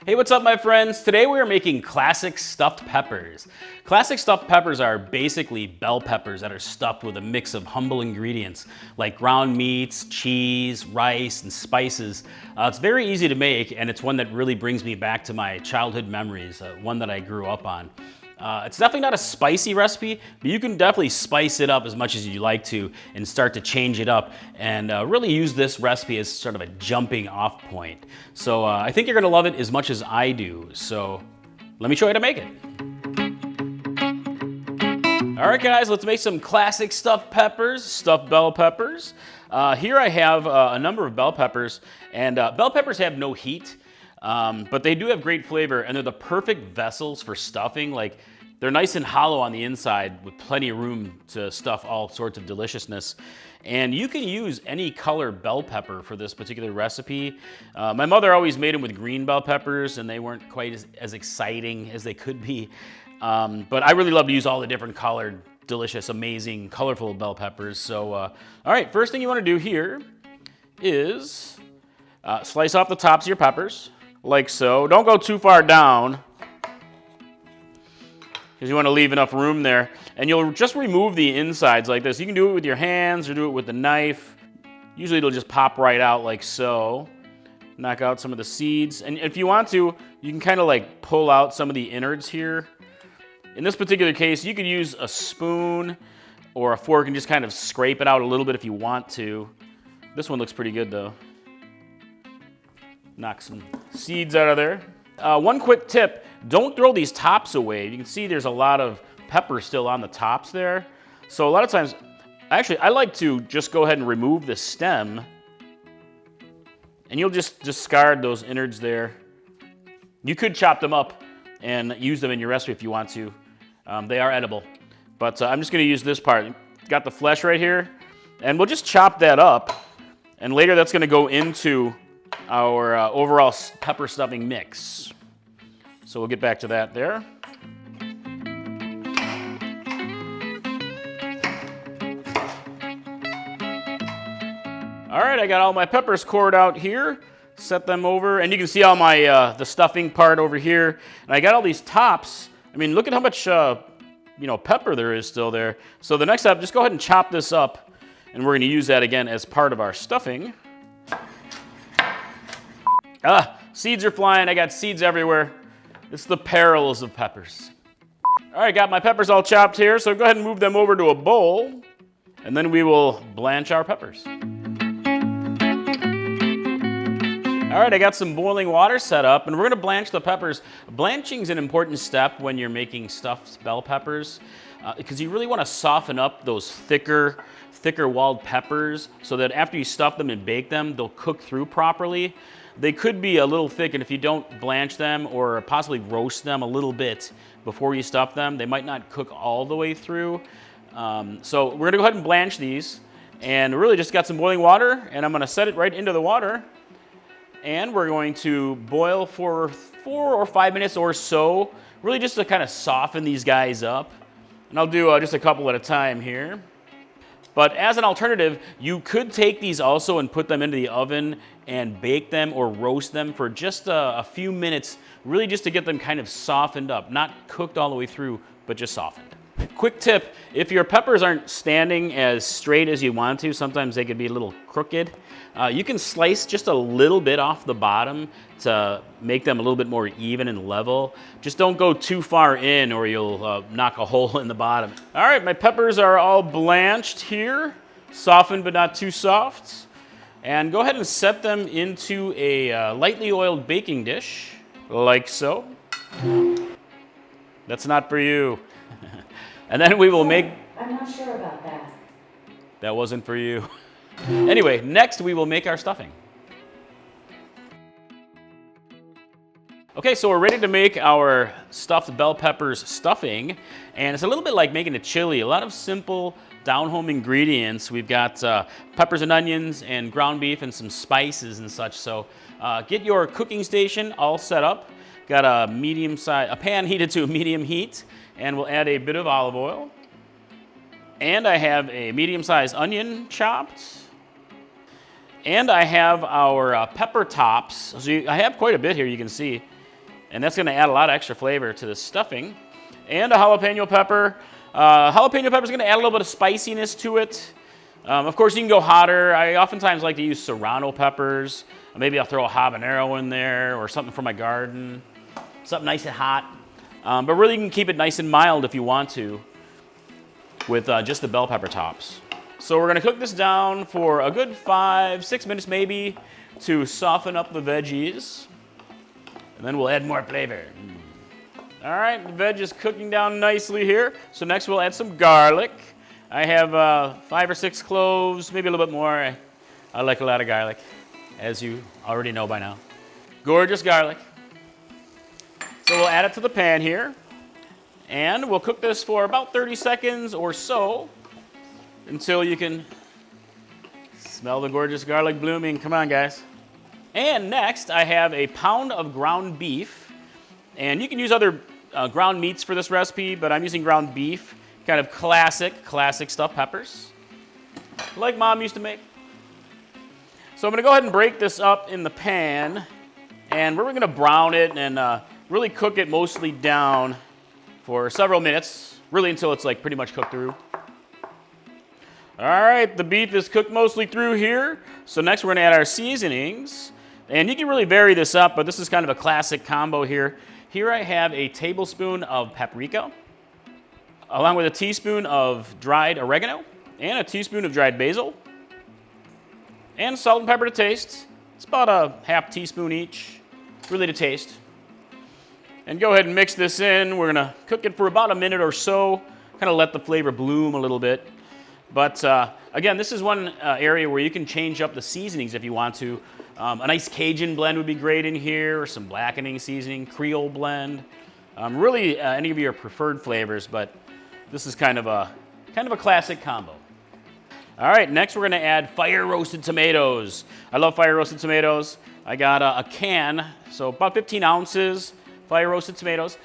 Hey, what's up, my friends? Today we are making classic stuffed peppers. Classic stuffed peppers are basically bell peppers that are stuffed with a mix of humble ingredients like ground meats, cheese, rice, and spices. It's very easy to make, and it's one that really brings me back to my childhood memories, one that I grew up on. It's definitely not a spicy recipe, but you can definitely spice it up as much as you like to and start to change it up and really use this recipe as sort of a jumping off point. So I think you're gonna love it as much as I do. So let me show you how to make it. All right, guys, let's make some classic stuffed peppers, stuffed bell peppers. Here I have a number of bell peppers, and bell peppers have no heat. But they do have great flavor, and they're the perfect vessels for stuffing. Like, they're nice and hollow on the inside with plenty of room to stuff all sorts of deliciousness. And you can use any color bell pepper for this particular recipe. My mother always made them with green bell peppers, and they weren't quite as exciting as they could be. But I really love to use all the different colored, delicious, amazing, colorful bell peppers. So, all right, first thing you want to do here is slice off the tops of your peppers. Like so. Don't go too far down because you want to leave enough room there. And you'll just remove the insides like this. You can do it with your hands or do it with the knife. Usually it'll just pop right out like so. Knock out some of the seeds. And if you want to, you can kind of like pull out some of the innards here. In this particular case, you could use a spoon or a fork and just kind of scrape it out a little bit if you want to. This one looks pretty good though. Knock some seeds out of there. One quick tip, don't throw these tops away. You can see there's a lot of pepper still on the tops there. So a lot of times, actually, I like to just go ahead and remove the stem, and you'll just discard those innards there. You could chop them up and use them in your recipe if you want to. They are edible. But I'm just gonna use this part. Got the flesh right here, and we'll just chop that up, and later that's gonna go into our overall pepper stuffing mix. So we'll get back to that there. All right, I got all my peppers cored out here. Set them over, and you can see all my the stuffing part over here. And I got all these tops. I mean, look at how much pepper there is still there. So the next step, just go ahead and chop this up, and we're going to use that again as part of our stuffing. Seeds are flying. I got seeds everywhere. It's the perils of peppers. All right, got my peppers all chopped here, so go ahead and move them over to a bowl, and then we will blanch our peppers. All right, I got some boiling water set up, and we're gonna blanch the peppers. Blanching is an important step when you're making stuffed bell peppers, because you really wanna soften up those thicker walled peppers so that after you stuff them and bake them, they'll cook through properly. They could be a little thick, and if you don't blanch them or possibly roast them a little bit before you stuff them, they might not cook all the way through. So we're gonna go ahead and blanch these, and really just got some boiling water, and I'm gonna set it right into the water, and we're going to boil for 4 or 5 minutes or so, really just to kind of soften these guys up. And I'll do just a couple at a time here. But as an alternative, you could take these also and put them into the oven and bake them or roast them for just a few minutes, really just to get them kind of softened up. Not cooked all the way through, but just softened. Quick tip, if your peppers aren't standing as straight as you want to, sometimes they could be a little crooked, you can slice just a little bit off the bottom to make them a little bit more even and level. Just don't go too far in or you'll knock a hole in the bottom. All right, my peppers are all blanched here, softened but not too soft. And go ahead and set them into a lightly oiled baking dish, like so. That's not for you. And then we will make... I'm not sure about that. That wasn't for you. Anyway, next we will make our stuffing. Okay, so we're ready to make our stuffed bell peppers stuffing, and it's a little bit like making a chili. A lot of simple down-home ingredients. We've got peppers and onions and ground beef and some spices and such. So get your cooking station all set up. Got a pan heated to a medium heat, and we'll add a bit of olive oil. And I have a medium-sized onion chopped. And I have our pepper tops. So I have quite a bit here, you can see. And that's gonna add a lot of extra flavor to the stuffing. And a jalapeno pepper. Jalapeno pepper is gonna add a little bit of spiciness to it. Of course, you can go hotter. I oftentimes like to use serrano peppers. Maybe I'll throw a habanero in there or something from my garden. Something nice and hot. But really, you can keep it nice and mild if you want to with just the bell pepper tops. So we're gonna cook this down for a good 5-6 minutes maybe to soften up the veggies. And then we'll add more flavor. All right, the veg is cooking down nicely here. So next we'll add some garlic. I have 5 or 6 cloves, maybe a little bit more. I like a lot of garlic, as you already know by now. Gorgeous garlic. So we'll add it to the pan here. And we'll cook this for about 30 seconds or so until you can smell the gorgeous garlic blooming. Come on, guys. And next, I have a pound of ground beef. And you can use other ground meats for this recipe, but I'm using ground beef. Kind of classic stuffed peppers, like Mom used to make. So I'm gonna go ahead and break this up in the pan, and we're gonna brown it and really cook it mostly down for several minutes, really until it's like pretty much cooked through. All right, the beef is cooked mostly through here. So next we're gonna add our seasonings. And you can really vary this up, but this is kind of a classic combo here. Here I have a tablespoon of paprika, along with a teaspoon of dried oregano, and a teaspoon of dried basil, and salt and pepper to taste. It's about a half teaspoon each, really to taste. And go ahead and mix this in. We're gonna cook it for about a minute or so, kind of let the flavor bloom a little bit. But again, this is one area where you can change up the seasonings if you want to. A nice Cajun blend would be great in here, or some blackening seasoning, Creole blend. Really, any of your preferred flavors, but this is kind of a classic combo. All right, next we're gonna add fire roasted tomatoes. I love fire roasted tomatoes. I got a can, so about 15 ounces fire roasted tomatoes.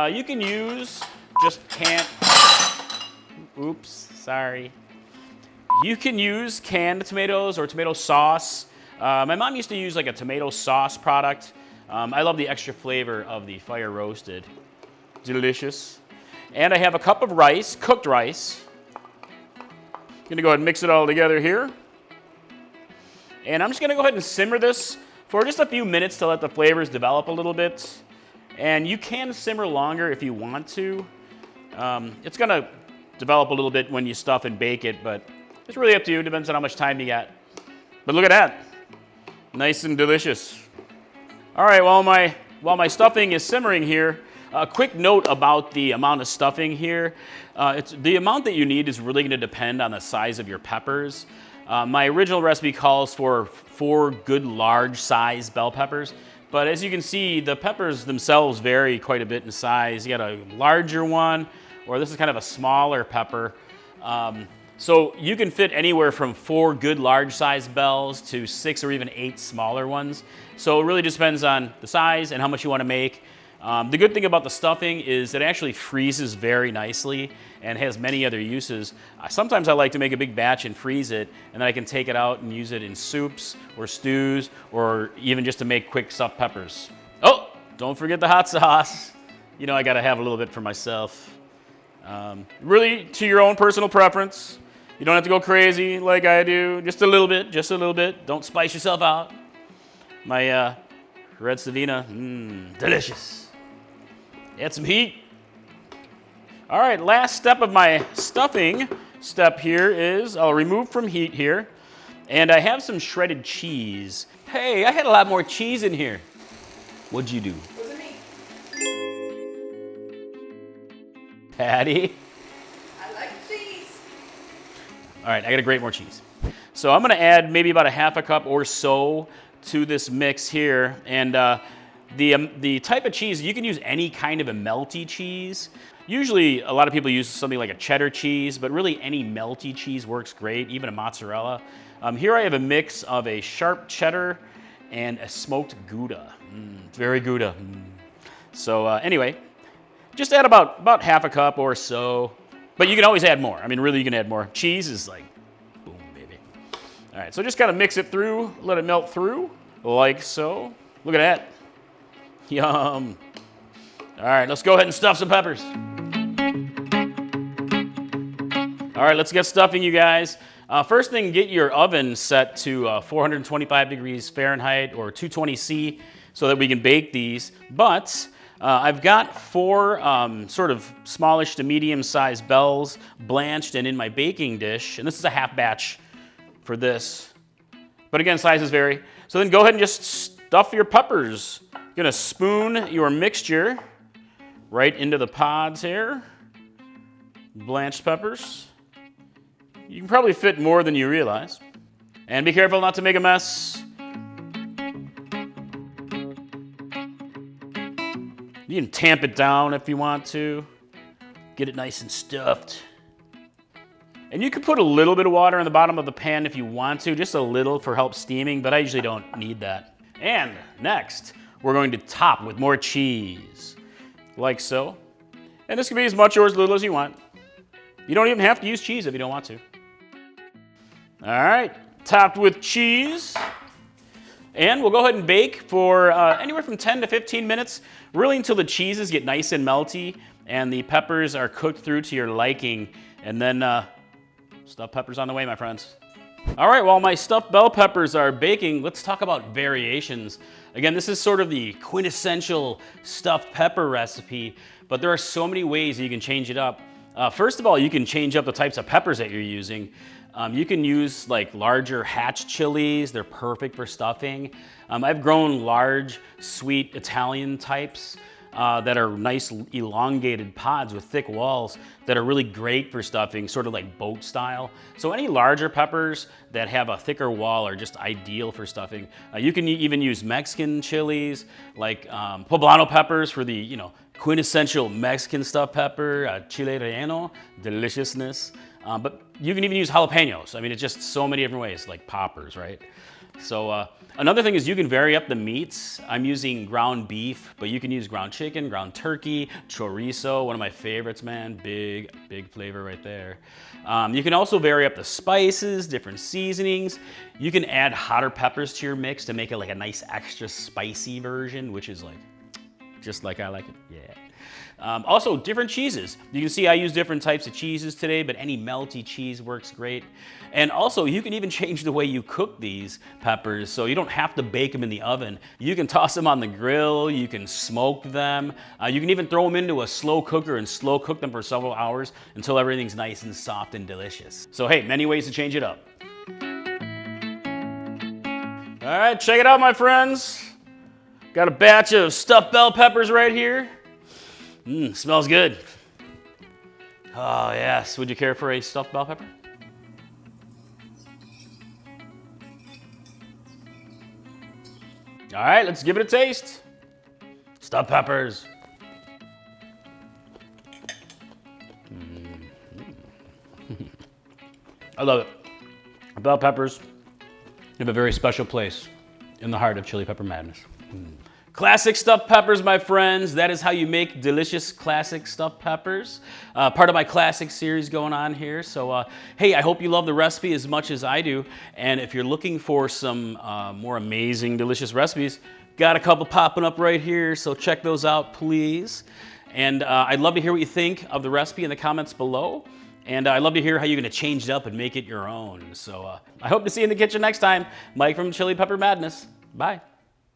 You can use just canned, oops, sorry. You can use canned tomatoes or tomato sauce. My mom used to use like a tomato sauce product. I love the extra flavor of the fire roasted. Delicious. And I have a cup of rice, cooked rice. Gonna go ahead and mix it all together here. And I'm just gonna go ahead and simmer this for just a few minutes to let the flavors develop a little bit. And you can simmer longer if you want to. It's gonna develop a little bit when you stuff and bake it, but it's really up to you. Depends on how much time you got. But look at that. Nice and delicious. All right, while my stuffing is simmering here, a quick note about the amount of stuffing here. The amount that you need is really gonna depend on the size of your peppers. My original recipe calls for 4 good large size bell peppers. But as you can see, the peppers themselves vary quite a bit in size. You got a larger one, or this is kind of a smaller pepper. So you can fit anywhere from 4 good large size bells to 6 or even 8 smaller ones. So it really just depends on the size and how much you want to make. The good thing about the stuffing is it actually freezes very nicely and has many other uses. Sometimes I like to make a big batch and freeze it, and then I can take it out and use it in soups or stews or even just to make quick stuffed peppers. Oh, don't forget the hot sauce. You know I gotta have a little bit for myself. Really to your own personal preference. You don't have to go crazy like I do. Just a little bit. Don't spice yourself out. My red Savina, delicious. Add some heat. All right, last step of my stuffing step here is I'll remove from heat here, and I have some shredded cheese. Hey, I had a lot more cheese in here. What'd you do? Was it me? Patty? I like cheese. All right, I gotta grate more cheese. So I'm gonna add maybe about a half a cup or so to this mix here, and the type of cheese, you can use any kind of a melty cheese. Usually a lot of people use something like a cheddar cheese, but really any melty cheese works great, even a mozzarella. Here I have a mix of a sharp cheddar and a smoked Gouda. Very Gouda. So anyway, just add about half a cup or so, but you can always add more. I mean, really you can add more. Cheese is like, boom, baby. All right, so just kind of mix it through, let it melt through, like so. Look at that. Yum. All right, let's go ahead and stuff some peppers. All right, let's get stuffing, you guys. First thing, get your oven set to 425 degrees Fahrenheit or 220 C so that we can bake these. But I've got 4 sort of smallish to medium-sized bells blanched and in my baking dish. And this is a half batch for this. But again, sizes vary. So then go ahead and just stuff your peppers. You're gonna spoon your mixture right into the pods here. Blanched peppers. You can probably fit more than you realize. And be careful not to make a mess. You can tamp it down if you want to. Get it nice and stuffed. And you can put a little bit of water in the bottom of the pan if you want to, just a little for help steaming, but I usually don't need that. And next, we're going to top with more cheese, like so. And this can be as much or as little as you want. You don't even have to use cheese if you don't want to. All right, topped with cheese. And we'll go ahead and bake for anywhere from 10 to 15 minutes, really until the cheeses get nice and melty and the peppers are cooked through to your liking. And then stuffed peppers on the way, my friends. All right, while my stuffed bell peppers are baking, let's talk about variations. Again, this is sort of the quintessential stuffed pepper recipe, but there are so many ways that you can change it up. First of all, you can change up the types of peppers that you're using. You can use like larger hatch chilies. They're perfect for stuffing. I've grown large, sweet Italian types that are nice elongated pods with thick walls that are really great for stuffing, sort of like boat style. So any larger peppers that have a thicker wall are just ideal for stuffing. You can even use Mexican chilies like poblano peppers for the quintessential Mexican stuffed pepper, chile relleno, deliciousness. But you can even use jalapenos. I mean, it's just so many different ways, like poppers, right? So another thing is you can vary up the meats. I'm using ground beef, but you can use ground chicken, ground turkey, chorizo, one of my favorites, man. Big flavor right there. You can also vary up the spices, different seasonings. You can add hotter peppers to your mix to make it like a nice extra spicy version, which is like, just like I like it, yeah. Also, different cheeses. You can see I use different types of cheeses today, but any melty cheese works great. And also, you can even change the way you cook these peppers, so you don't have to bake them in the oven. You can toss them on the grill, you can smoke them, you can even throw them into a slow cooker and slow cook them for several hours until everything's nice and soft and delicious. So hey, many ways to change it up. All right, check it out, my friends. Got a batch of stuffed bell peppers right here. Smells good. Oh yes, would you care for a stuffed bell pepper? All right, let's give it a taste. Stuffed peppers. I love it. Bell peppers have a very special place in the heart of chili pepper madness. Classic stuffed peppers, my friends. That is how you make delicious classic stuffed peppers. Part of my classic series going on here. So, hey, I hope you love the recipe as much as I do. And if you're looking for some more amazing, delicious recipes, got a couple popping up right here. So check those out, please. And I'd love to hear what you think of the recipe in the comments below. And I'd love to hear how you're going to change it up and make it your own. So I hope to see you in the kitchen next time. Mike from Chili Pepper Madness. Bye.